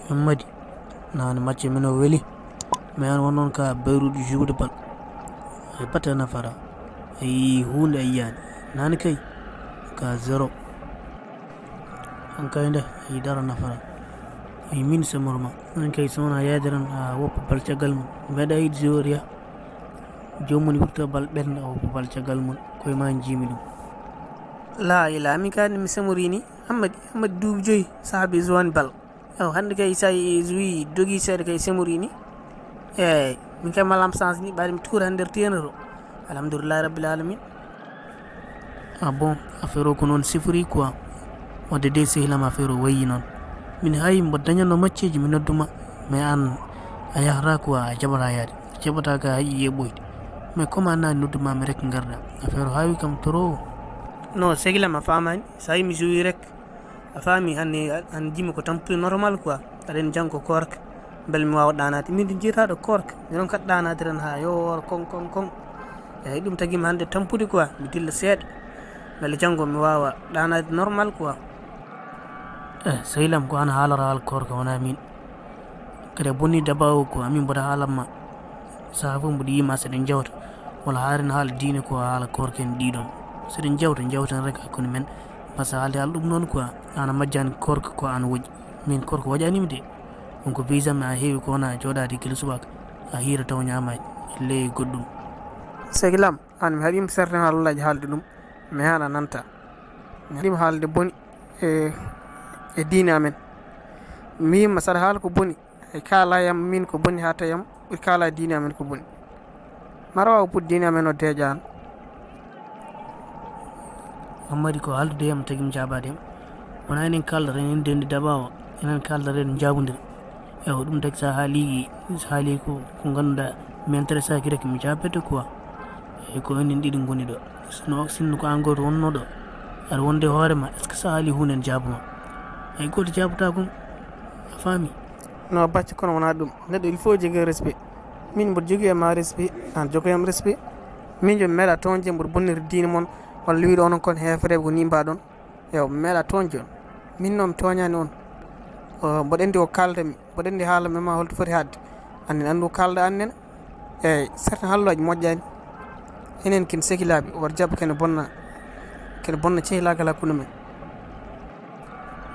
Hammadi nane macce min o weli mi an wonnon ka bayruɗo juude bal e batte nafara e hunde e yiyani nane kay ka zéro an kayde e dara nafara e min samorma an kay sowona yadiran a woppa bal caggal mum mbeɗa yiɗi joueur ya jomum wirta bal ɓernde o woppa bal caggal mum koye ma jimi ɗum la ila min kadi mi samorini hammadi duuɓi joyyi saabi zowani bal hande kay sa wi dogi seeɗa kay samorini eyyi min kay malam chance ni ɓaade mi tuura han nder tenero alhamdoulillahi rabbil alamin bon affaire o ko noon sifori quoi wadde de sehilam affaire o wayi noon min hay mbo dañanno macceji mi nodduma mais an a yahata quoi a jaɓata yaade a jaɓata ka haƴi yeɓɓoyde mais comme an nani noddumami rek garda affaire o hawi kam trop non sehilam a famani sa yi mi joui rek a faami han jimi ko tampude normal quoi aɗen janggo korka beele mi wawa ɗanade min ɗum jiitaɗo korka minon kadi ɗanade tan ha yowora kon eyyi ɗum taguimi hande tampude quoi mi dilla seeɗa beele janggo mi wawa ɗanade normal quoi sehilam ko an haalata haala korka wona min kadi a bonni dabawo ko amin mboɗa haalanma saaha foof mboɗo yima seɗen jawta walla haren haala diine ko haala korka en ɗiɗon seɗen jawtan rek hakkude men par ce que haalde haala ɗum noon quoi an a majjani korka ko an woƴƴi min korka waƴanimi de wonko visam a heewi ko wona jooɗade guila subaka a hiira taw ñamaji ley goɗɗum sehilam an mi haɗima certain haalullaji haalde ɗum mi haala nanta mi haɗima haalde boni e diine amen mi wima saɗa haala ko boni e kalayam min ko boni ha tawiyam ɓe kala diine amen ko boni mara wawa puɗ diine amen o deeƴa an hammadi ko haaldudeyam tagui mi jaɓadema wona enen kaldata enen dendi dabawa enen kaldata en jabodira ewo ɗum tagui sa haali ko ganduɗa mi intéresse aki rek mi jabbede quoi eyyi ko enen ɗiɗi goni ɗo sinno ko an goto wonno ɗo aɗa wonde hoorema est ce que sa haali hunde en jabuma eyyi goto jabata kom a faami no bacce kono wona ɗum neɗɗo il faut jogui respect min mboɗo jogui e ma respect an jogoyam respect min jomi meeɗa tonje mboɗo bonniri diine moon walla wiiɗo onon kon hefreɓe ko ni mbaɗon eyo mi meeɗa toñde on min noon mi toñani on mboɗo andi ko kaldami mboɗo andi haalami ma holto foti hadde annen andu ko kalda annen eyyi certain haalullaji moƴƴani enen ken sehilaɓe woto jabbo kene bonna cehilagal hakkude men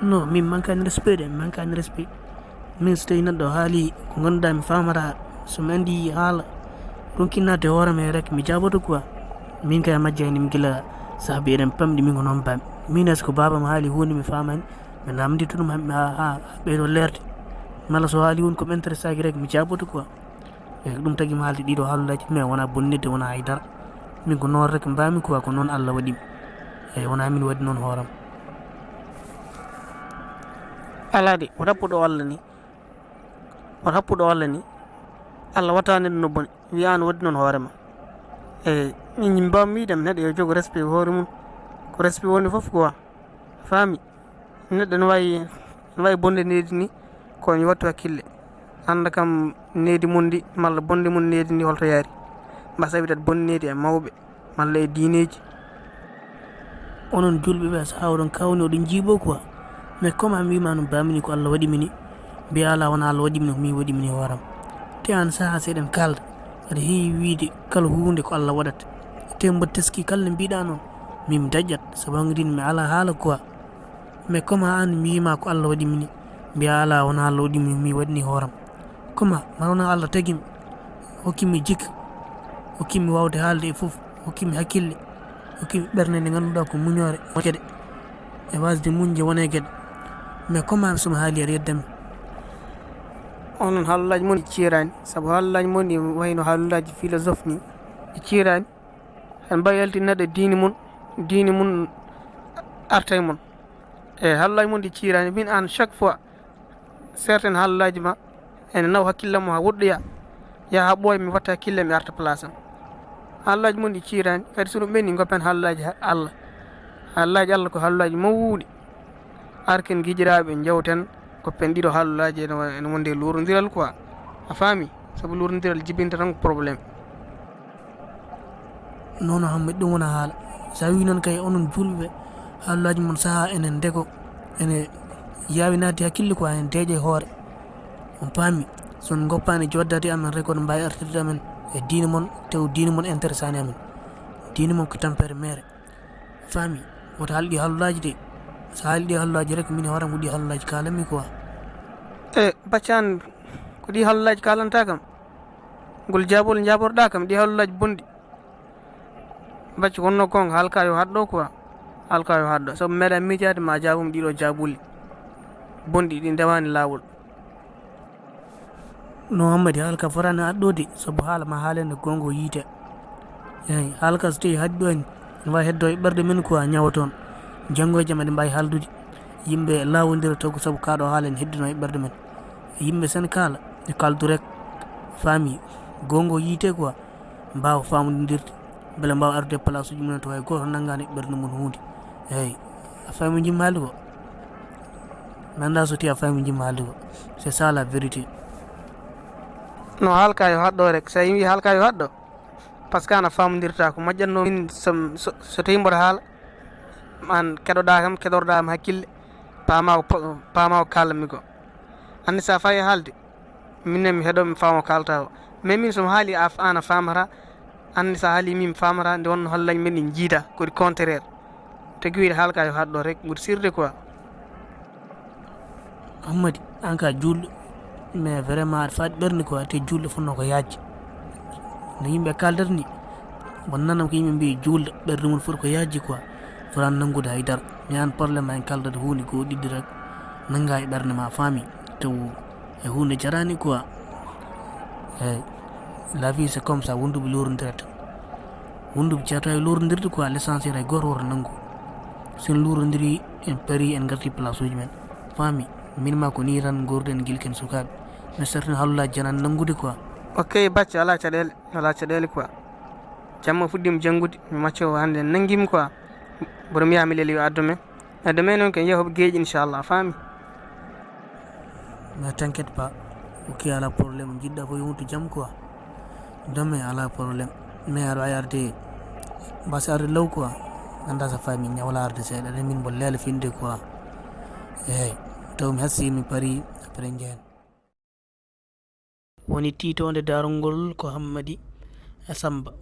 non min mankani respect de mi mankani respect min so tawi neɗɗo haali ko ganduɗa mi famata somi andi haala ronkinnade hoorema he rek mi jaboto quoi min kay a majjanimi guila saabi eɗen pamɗi min ko noon mbami min est ce que babam haali hunde mi famani mi namdito ɗum ha ɓeydo lerde mala so haali hunde komi intéresse aki rek mi jaboto quoi eyyi ɗum tagui mi haalde ɗiɗo haalullaji mais wona bonnidde wona haydara min ko noon rek mbami quoi ko noon Allah waɗimi eyyi wona min waɗi noon hooram ala de woto happuɗo Allah ni Allah wattani ɗum no boni wiya an waɗi noon hoorema eyyi min mbawmi wiidem neɗɗo yo jogo respect hoore mum ko respect woni foof quoi faami neɗɗo ne wawi bonde nedi ni komi wattu hakkille anda kam nedi mum ndi malla bonde mum nedi ndi holto yaari mbasa witat bonde nedi e mawɓe malla e diineji onon julɓe ɓe so oɗon kawni oɗon jiiɓo quoi mais comme an wima no bamini ko Allah waɗimi ni mbiya ala wona Allah waɗimi ni ko min waɗimi ni hooram te an saaha seɗen kalda aɗa heewi wiide kala hunde ko Allah waɗata te mbo teski kala nde mbiɗa noon min mi daƴƴat saabu hankkadine mi ala haala quoi mais comme an mi wima ko Allah waɗimi ni mbiya ala wona Allah waɗimi ni mi waɗini hooram comme marwona Allah tagimi hokkimi jikka hokkimi wawde haalde e foof hokkimi hakkille hokkimi ɓernde nde ganduɗa ko muñore gueɗe e wasde muñde wone gueɗe mais comment somi haali aɗa yeddami onon haalullaji moon ɗi ciirani saabu haalullaji moon ɗi wayno haalullaji philosophe ni ɗi ciirani en mbawi yaltin neɗɗo diine mum arta e moon eyyi haalullaji moon ɗi ciirani min an chaque fois certain haalullaji ma ene nawa hakkillam o ha woɗɗoya yaha ɓooya mi watta hakkille mi arta place am haalullaji moon ɗi ciirani kadi so ɗum ɓenni goppen haalullaji Allah ko haalullaji mawɗi arken guiƴiraɓe jawten goppen ɗiɗo haalullaji ene wonde lurodiral quoi a faami saabu lurodiral jibinta tan ko probléme nono hammadi ɗum wona haala sa wi noon kay onon julɓe haalullaji moon saaha enen ndego ene yawinade hakkille quoi en deeƴe hoore on paami son goppani joddade amen record mbawi artirde amen e diine mon tew diine mon intéressani amen diine mon ko tampere mere faami woto halɗi hallaji de so halɗi hallaji rek min waran ko ɗi hallaji kalami quoi baccan ko ɗi hallaji kalanta kam ngol jabol jaborɗa kam ɗi hallaji bonɗi bacci wonno kon halka yo haɗɗo quoi halka yo haɗɗo sabu meeɗa miijade ma jabum ɗiɗo jabulli bonɗi ɗi ndewani lawol no hammadi halka forani haɗɗode sabu haala ma haalende gongo yiite eyi halka so tawi haɗɗo en wawi heddo e ɓerde men quoi ñawa toon janggo e jaam eɗen mbawi haldude yimɓe lawodira taw ko saabu kaɗo haala en heddino e ɓerde men yimɓe sen kala e kaldu rek faami gongo yiite quoi mbawa famodirde beele mbawa arde place uji mumen to hay goto nanggani e ɓerde mum hunde eyyi a faami jimmi haalde ko mi anda so tawi a faami jimmi haalde ko c'est ça la vérité no halka yo haɗɗo rek sa wi halka yo haɗɗo par ce que ana famodirta ko moƴƴatno min so tawi mboɗo haala an keɗoɗa kam keɗorɗam hakkille pama ko kallanmi ko andi sa fawi haalde minen mi heeɗo mi faama ko kalata o mais min somi haali an a famata andi sa haali min mi famata nde wonno hallaji men ɗi jiida koɗi contraire tagui wiide haalka yo haɗɗo rek ɓuuri sirde quoi hammadi an ka julɗo mais vraiment aɗa faɗi ɓerde quoi te julɗo fonno ko yajji no yimɓe kaldata ni won nanam ko yimɓe mbi julɗo ɓerde mum foti ko yajji quoi fotan nanngude haydara mi an probléme ma en kaldata hunde goo ɗiɗi rek nanga e ɓerde ma faami taw e hunde jarani quoi eyyi la vie c'est comme ça wonduɓe lorodira tan wonduɓe ceerta e lorodirde quoi l' essentiel hay goto woto nanggu sen lorodiri en paari en garti place uji men faami min ma ko ni tan gorden guilken sukaɓe mais certain hallaji janani nanggude quoi ok bacci ala caɗele quoi jamma fuɗɗima janggude mi macco hande nanguimi quoi mboɗo mi yaha mi leeli addumen noon ken yahoɓe gueeƴi inchallah faami mais t'inquiète pas ok ala probléme jiɗɗa ko yowtu jaam quoi dame ala probléme mais aɗa wawi arde mbasa arde law quoi anda sa faami ñawla arde seeɗa ɗen min mbo leela finde quoi eyyi taw mi hassi mi paari après jehen woni titode darogol ko Hammady e Samba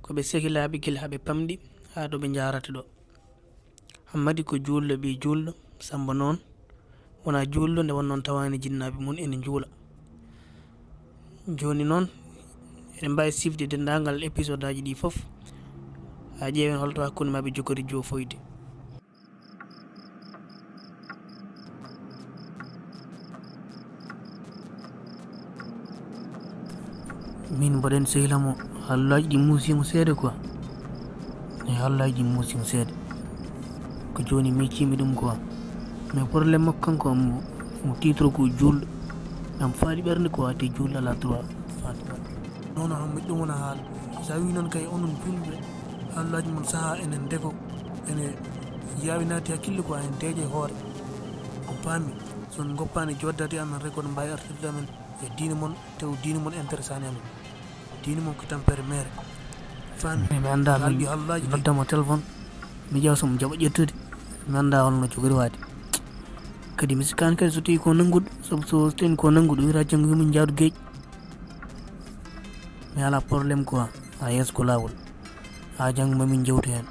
koɓe sehilaɓe guila haaɓe pamɗi ha ɗo ɓe jarata ɗo Hammady ko julɗo ɓi julɗo Samba noon wona julɗo nde wonnoon tawani jinnaɓe mum ene juula joni noon eɗen mbawi sifde dendagal épisode aji ɗi foof ha ƴeewen holto hakkude maɓe jogori jofoyde min mboɗen sehilamo hallaji ɗi muusimo seeɗa quoi e hallaji ɗi muusimo seeɗa ko joni miccimi ɗum quoi mais probléme makko kanko mo titre ko julɗo am faali ɓerde quoi te julɗo ala droit faati noon Hammady ɗum wona haala sa wi noon kay onon julɓe hallaji mon saaha enen ndego ene yawinati hakkille quoi en deeƴe hoore on paami son goppani joddade amen record mbawi artirde amen e diine mon tew diine mon intéressani amen diine mon ko tampere mere faami mi anda halɗi hallaji noddamo téléphone mi ƴeewa somo jaɓa ƴettude mi anda holno jogori waade kadi mi sikkani kadi so tawi ko nannguɗo sabu so tawi ko nannguɗo wiyata janggo yumin jaadu gueeƴi mi ala probléme quoi ha yeeso ko lawol ha janggo mamin jewtu hen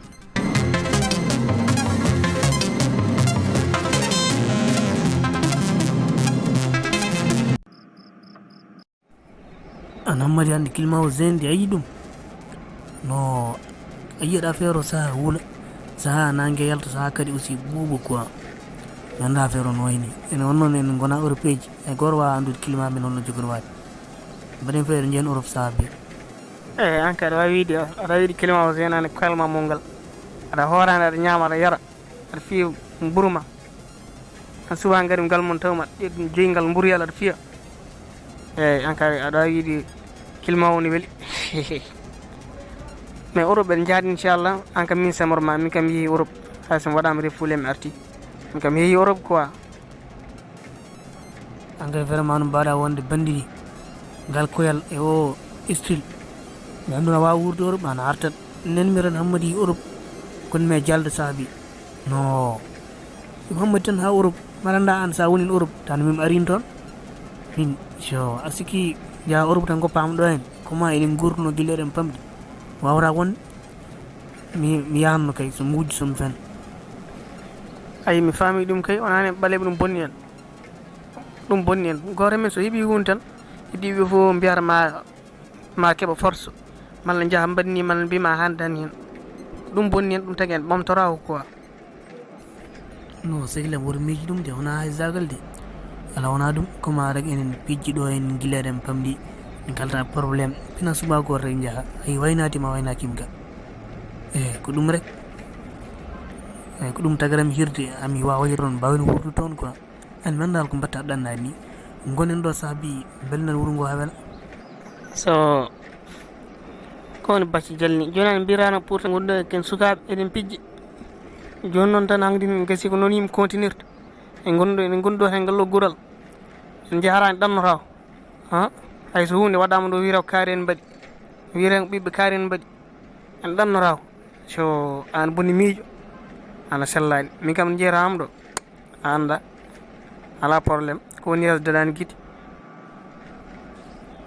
an Hammady hande kilma o zendi a yi ɗum no a yiyaɗa affaire o saaha wuula saaha nangue yalta saaha kadi aussi ɓuuɓa quoi mi anda affaire o no wayni ene wonnoon en gona Europe ji hay goto wawa andude climat men holno jogori waade mbaɗen feere jehen Europe saaha be eyyi an kadi aɗa wiiɗi climat o senani kalma mum ngal aɗa hoorani aɗa ñama aɗa yara aɗa fiya mburuma an souvent kadi ngal mum tawma joyingal mburuyal aɗa fiya eyyi an kadi aɗa wiiɗi climat o ni weeli mais Europe ɓeɗe jaadi inchallah an kam min samorma min kam yeehi Europe hay somi waɗama refoulé mi arti min kam yeehi Europe quoi an kay vraiment no mbaɗa wonde bandini ngal koyal e o style mi andu no wawa wurde Europe ana artat nen mi tan Hammady Europe kono mi jalde saabi no Hammady tan ha Europe maranda an sa woni Europe tan min arin ton min so asiki ya Europe tan ko pamdo en kuma enen gurno gileren pamdi wawra won mi yahanno kay so muji sum fen ay mi faami ɗum kay onani ɓaleɓe ɗum bonni en ɗum bonni en gore men so heeɓi hunde tan yiɗiɓe fof mbiyata ma keɓa force malla jaaha mbanni malla mbima handani hen ɗum bonni en ɗum tagui en ɓamtora ko quoi. no sehilem woto miiji ɗum de wona hay zagal de ala wona ɗum comme rek enen pijji ɗo en guileɗen pamɗi en kalata probléme pina suba goto rek jaaha ay waynatima waynakima ga ko ɗum rek ko ɗum tagaram hirde ami wawa hirnon mbawino wurdu toon quoi an mi andal ko mbatta ɗannani ni gonen ɗo saabi belnal wuuro ngo ha weela so kowoni bacci jalni joni an mbirano pour gonɗo ken sukaɓe eɗen pijji joni noon tan hankkadi en gasi ko noon yimɓe continirta en gonɗo hen ngallo guural en jaharani ɗannotaw hayso hunde waɗama ɗo wiira ko kaari en mbaɗi wiira ko ɓiɓɓe kaari en mbaɗi en ɗannotaw so an bonni miijo ana sellani min kam jeeratama ɗo a anda ala probléme ko woni yeeso daɗani guite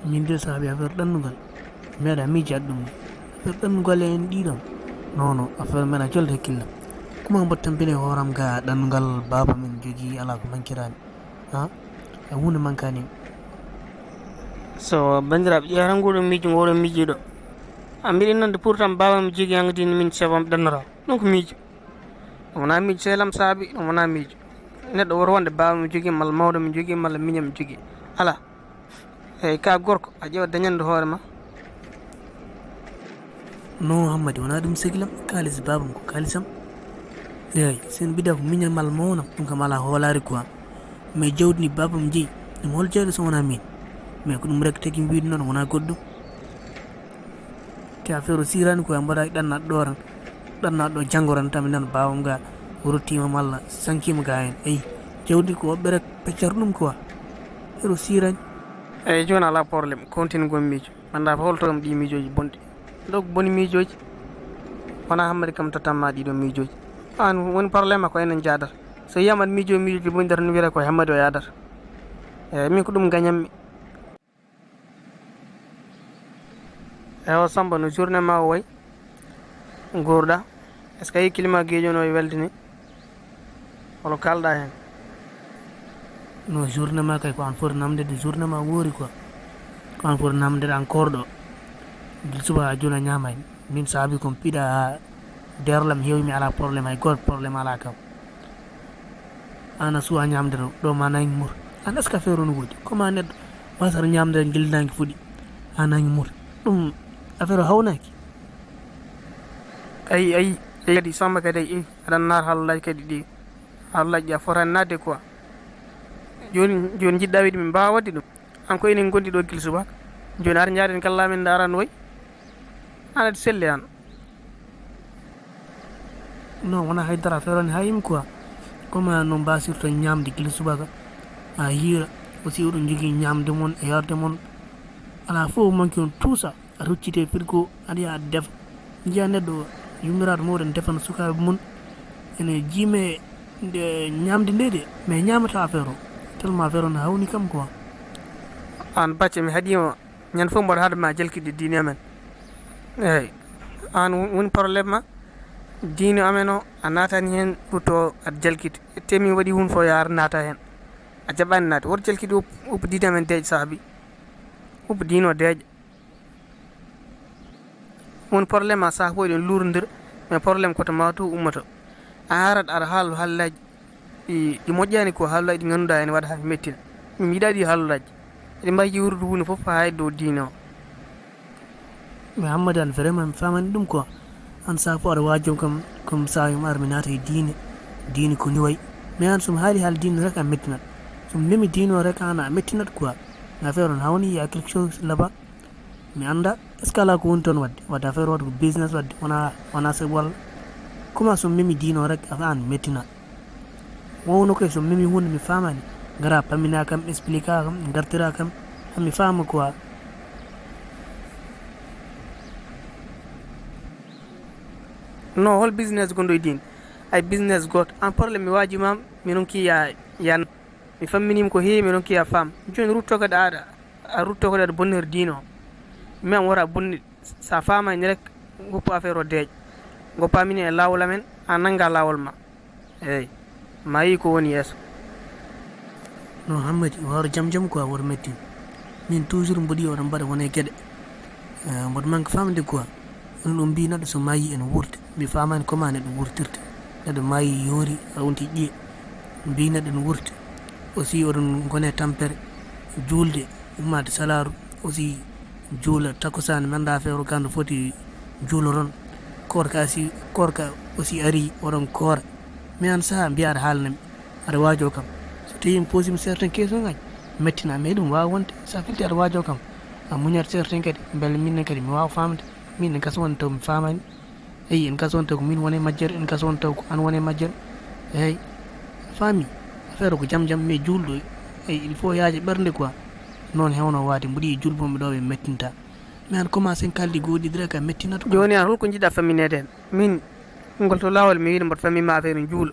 min de saabi affaire ɗannugal meeɗa miijat ɗum affaire ɗannugal en ɗiɗon non affaire men a jolde hakkillam kuma mbattampine hooram ga ɗannugal baba min jogui ala ko mankirani e hunde mankani so bandiraɓe ƴeewata nguɗon miijo ngo oɗon miijiɗo a mbiɗa nande pourtant baba mi jogui hankkadi min sebam ɗannotaw ɗum ko miijo ɗum wona miijo sehlam saabi ɗum wona miijo neɗɗo woto wonde baba mi jogui malla mawɗo mi jogui malla miñam mi jogui ala eyyi ka gorko a ƴeewa dañande hoorema non hammadi wona ɗum sehilam kalis babam ko kalisam eyyi sen mbiɗa ko miñam malla mawnam ɗum kam ala hoolari quoi mais jawdi ni babam jeeyi ɗum hol jeyɗo so wona min mais ko ɗum rek tagui mbiɗo noon wona goɗɗum te affaire o sirani koye mbaɗa ɗannaɗo ɗo tan ɗannaɗo ɗo janggoran tan mi nana babam ga rottima malla sankima ga hen eyi jawdi ko woɓɓe rek peccar ɗum quoi eɗo sirani eyyi joni ala probléme continue gon miijo anda ko holtoɗom ɗi miijoji bonɗi ɗo ko boni miijoji wona hammadi kam tattanma ɗiɗo miijoji an woni probléme ko enen jadata so yiyam aɗa miijo miijoji boni data no wiyata koye hammadi o yadata eyyi min ko ɗum gañammi ewo Samba no journée ma o way gurɗa est ce que a yi climat gueƴon o e welde ni holo kalɗa hen no journée ma kay ko an foti namdede journée ma woori quoi ko an foti namdede encore ɗo gil suba ha joni a ñamani min saabi komi piiɗa ha derlam heewi mi ala probléme hay goto probléme ala kam an a suwa ñamdede ɗo ma nangi mur an est ce que affaire o no woodi comme a neɗɗo wasata ñamdede guildanki fuɗi ha nangi mur ɗum affaire o hawnaki ayi kadi Samba kadi ayi aɗan naata hallaji kadi ɗi hallaji ɗi a fotani nadde quoi joni jiɗɗa wiide min mbawa wadde ɗum an ko enen gondi ɗo guila subaka joni ara jaaɗen kallamen darano way an aɗa selli an non wona haydara affaire on ha yimi quoi comme no mbasirto ñamde guila subaka ha hiira aussi oɗon jogui ñamde moon e yorde moon ala fof manque on tout ça a ruccite frigo aɗa yaha aɗa defa jiiya neɗɗo yummiraɗo mawɗo ne defana sukaɓe mum ene jiime nde ñamde nde de mais ñamata affaire o tellement affaire o ne hawni kam quoi an bacce mi haɗima ñande fof mbaɗa haadema jalkiɗe diine amen eyyi an woni probléme ma diine amen o a natani hen ɓurto aɗa jalkita temi waɗi hunde fo yaara naata hen a jaɓani naade woto jalkiɗe uppa diine amen deeƴa saabi uppa diine o deeƴa woni probléme ma saaha fof eɗen lurodira mais probléme koto ma to ummoto a harat aɗa haala haalullaji ɗi moƴƴani ko haalullaji ɗi ganduɗa ene waɗa ha mettina min yiiɗa ɗi haalullaji eɗe mbawi wurde hunde foof ha heddo diine o mais hammadi an vraiment mi famani ɗum quoi an saaha fof aɗa wajom kam comme ça mi ara mi naata e diine ko ni way mais an somi haali haala diine rek a mettinat somi memi diine o rek an a mettinat quoi mais affaire on hawni ya quelque chose là-bas mi anda est ce que ala ko woni toon wadde affaire wadde ko business wadde wona sabu walla comment somi memi diine o rek an mettina wowno koye somi memi hunde mi famani gara pamina kam expliqua kam gartira kam hami fama quoi non hol business gonɗo e diine ay business goto en probléme mi wajimama minon kiya yan mi famminima ko heewi minon kiya fam joni rutto kadi a rutto kadi aɗa bonnir dino mi am wora bonni sa famani rek goppu affaire o deeƴ goppamini e lawol amen a nanga lawol ma eyyi ma yi ko woni yeeso no hammadi wawro jam jam quoi woto metti min toujours mboɗi oɗon mbaɗa wona e gueɗe mboɗo manque famde quoi on ɗum mbi neɗɗo so maayi ene wurta mi famani comment neɗɗo wurtirta neɗɗo maayi yoori a wonti ƴiye mbi neɗɗo ne wurta aussi oɗon gone tampere julde ummade salaru aussi juula takkusane mi anda affaire o gando foti juuloron korka aussi ari oɗon koora mi an saaha mbiya aɗa haalnami aɗa waajo kam so tawi mi posimi certain question ngaji mettina mais ɗum wawa wonde sa filti aɗa waajo kam a muñat certain kadi beele minne kadi mi wawa famde min en gasa won taw mi famani eyi en gasa won taw ko min wone majjere en gasa won taw ko an wone majjere eyyi faami affaire ko jam jam mais julɗo eyi il faut yaaje ɓernde quoi noon hewno waade mboɗi julboɓe ɗo ɓe mettinta mais an commencé kaldi goɗɗidira ka mettinata joni an holko jiɗɗa famminede hen min ngol to lawol mi wiide mboɗo fammima affaire juulo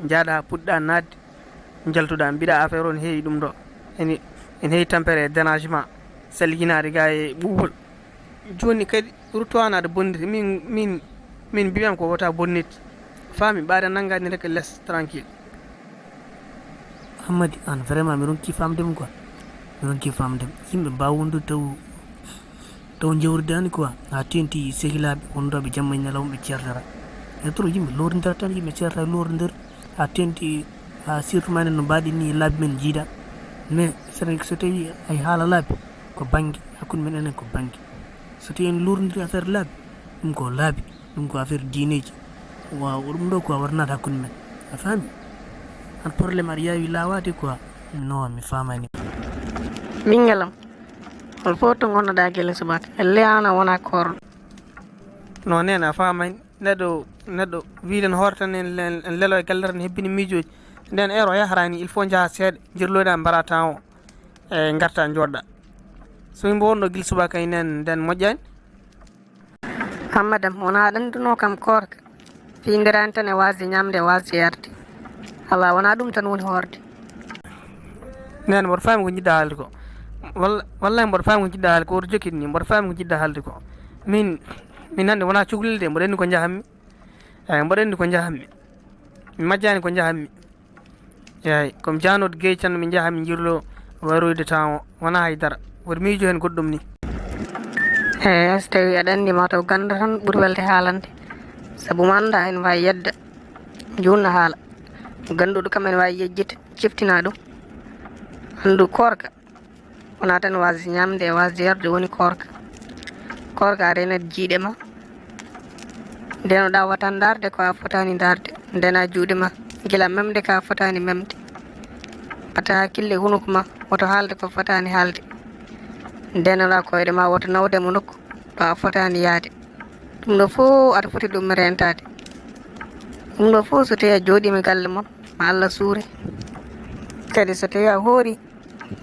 jaaɗa puɗɗa nadde jaltuɗa mbiɗa affaire on heewi ɗum ɗo ene heewi tampere e dénagement salginade ga e ɓuɓol joni kadi ruttowana aɗa bonniri min mbiyam ko wota bonnit faami ɓaade nanggani rek less tranquille hammadi an vraiment mi ronki famdemo quoi mi ronki famdemo yimɓe mbawa wondude taw jewridani quoi ha tenti sehilaɓe wondoɓe jamma e ñalawma ɓe ceertata e trop yimɓe lordidira tan yimɓe ceertata lordidir ha tenti ha surtout manen no mbaɗi ni laabi men jiiɗa mais so tawi ay haala laabi ko banggue hakkude men enen ko banggue so tawi en lordidiri affaire laabi ɗum ko laabi ɗum ko affaire diineji waw ɗum ɗo quoi warnade hakkude men a faami an probléme aɗa yawi lawade quoi non mi famani ɓinguelam hol fof to gonnoɗa guila subaka elle an a wona korɗo non nen a famani neɗɗo wiiden hoore tan en lelo e galle tan hebbini miijoji nden ero yahrani il faut jaaha seeɗa jirloyɗa mbara temps o e garta joɗɗa so yimɓe wonɗo guila subaka e nden moƴƴani hammadam wona ɗanduno kam korka fiidirani tan e wasde ñamde e wasde yarde ala wona ɗum tan woni hoorde nen mboɗo faami ko jiɗɗa haalde ko wallahi mboɗo faami ko jiɗɗa haalde ko oto jokkit ni mboɗo faami ko jiɗɗa haalde ko min hannde wona cukalel de mboɗo anndi ko jahanmi eyi mboɗo anndi ko jahanmi mi majjani ko jahanmi eyi komi janode gueyi tan mi jaaha mi jirlo waroyde temps o wona haydara woto miijo hen goɗɗum ni eyi so tawi aɗa anndi mataw ganda tan ɓuuri welde haalande saabu mo anda ene wawi yedda junna haala ganduɗo kam ene wawi yejjita ciftina ɗum andu korka wona tan wasde ñamde e wasde yarde woni korka a renat jiiɗe ma ndenoɗa watan darde ko a fotani darde ndena juuɗe ma gila memde ka fotani memde batta hakkille hunuko ma woto haalde ko fotani haalde ndenoɗa koyɗe ma woto nawdemo nokku ɗo a fotani yaade ɗum ɗo fof aɗa foti ɗum rentade ɗum ɗo fof so tawi a jooɗima galle moon ma Allah suure kadi so tawi a hoori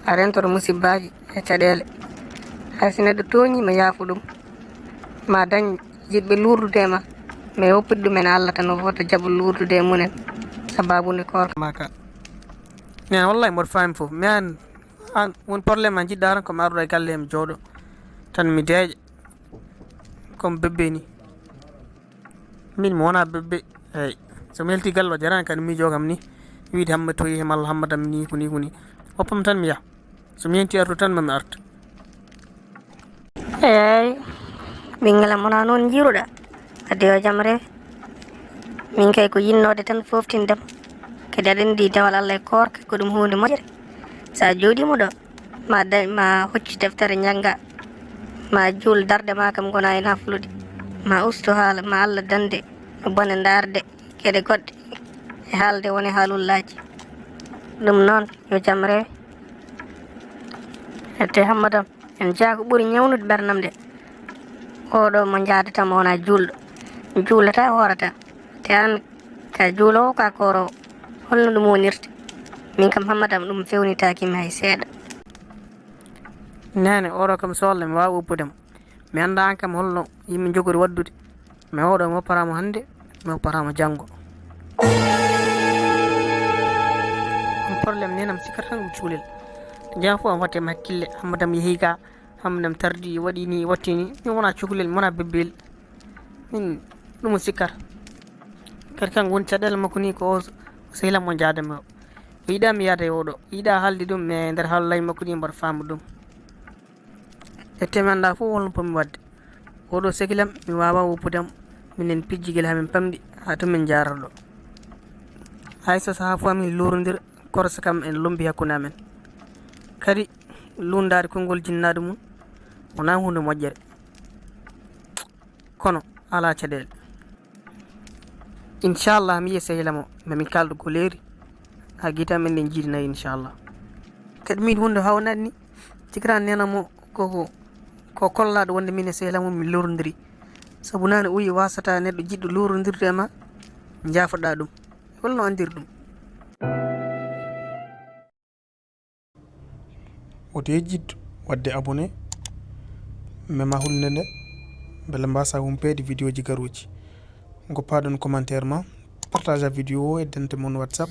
a rentoto musibbaji e caɗele hayso neɗɗo tooñima yaafu ɗum ma dañ jiɗɓe lurdude ma mais woppude ɗumen Allah tan o fota jaaɓa lurdude e munen sababude korka maka nen wallahi mboɗo faami foof mi an won probléme a jiɗɗa tan komi arduɗo e galle he mi jooɗo tan mi deeƴa comme bébé ni min mi wona bébé eyyi somi helti galle o jarani kadi miijo kam ni wiide hamma toyi he malla hammadam ni ko ni hoppam tan mi yaha somi yenti artu tan mami arta eyyi ɓinguelam wona noon jiiruɗa addi o jaam rewe min kay ko yinnode tan foftindema kadi aɗa andi dewal Allah e korka ko ɗum hunde moƴƴere sa jooɗima ɗo ma hocci deftere jangga ma juul darde ma kam gona hen haflude ma usto haala ma Allah dande bone darde gueɗe goɗɗe e haalde woni haalullaji ɗum noon yo jaam rewe ete hammadam en jaa ko ɓuuri ñawnude ɓernam de oɗo mo jaadatama wona juulɗo juulata horata te an ka juulowo ka korowo holno ɗum wonirte min kam hammadam ɗum fewnitakimi hay seeɗa nene oɗo kam sohla mi wawi woppudemo mi anda an kam holno yimɓe jogori waddude mais oɗo mi wopparamo hannde mi wopparamo janggo problème nenam sikkat tan ɗum cuulel jam fof am wattema hakkille hammadam yeehi ga hammadam tardi waɗi ni watti ni min wona cukalel mi wona bebbel min ɗum sikkata kadi kanko woni caɗele makko ni ko o sehilam o jadami o yiiɗa mi yaada e oɗo yiiɗa haalde ɗum e nder haallaji makko ni mbaɗa faama ɗum e temi anda fof holno pomi wadde oɗo sehilam mi wawa woppudam minen pijjiguel hamin pamɗi ha to min jarata ɗo hayso saha fo amin lorodira korsa kam en lombi hakkude amen kadi lundade konngol jinnade mum wona hunde moƴƴere kono ala caɗele inchallah mi yiya sehilam o mamin kalda ko leeri ha guita men ɗen jiidinayi inchallah kadi min hunde hawnade ni cikra nenamo ko kollaɗo wonde min e sehilam o min lorodiri saabu nane uyi wasata neɗɗo jiɗɗo lorodirde e ma jafoɗa ɗum holno andiri ɗum woto yejjiddu wadde abonné mema hulde nde beele mbasa humpede vidéo ji garuji goppaɗon commentaire ma partage a vidéo o e dente mon WhatsApp